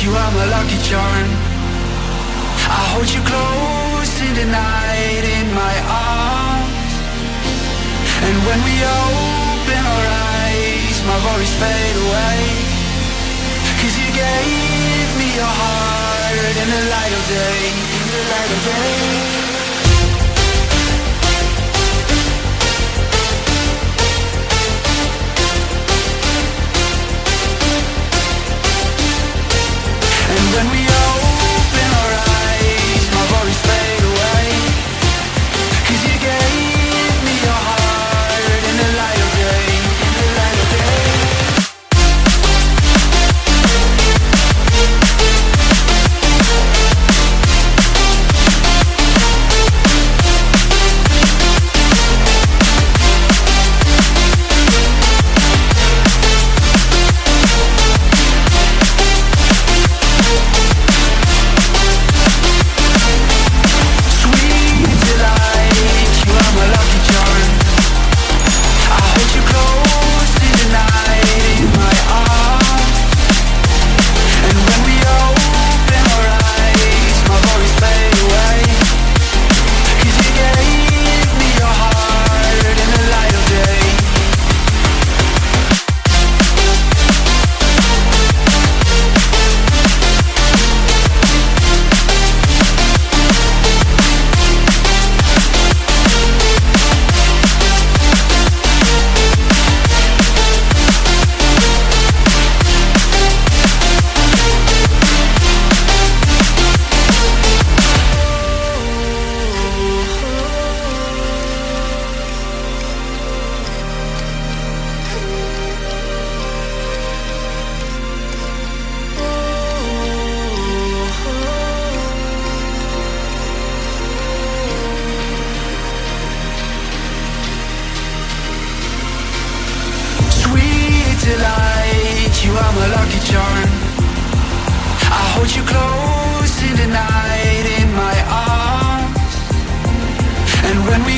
you are my lucky charm. I hold you close in the night in my arms. And when we open our eyes, my worries fade away. 'Cause you gave me your heart in the light of day, in the light of day. When we open our eyes, my worries fade away. 'Cause you gave me your heart in the light of day, in the light of day. Delight, you are my lucky charm. I hold you close in the night in my arms. And when we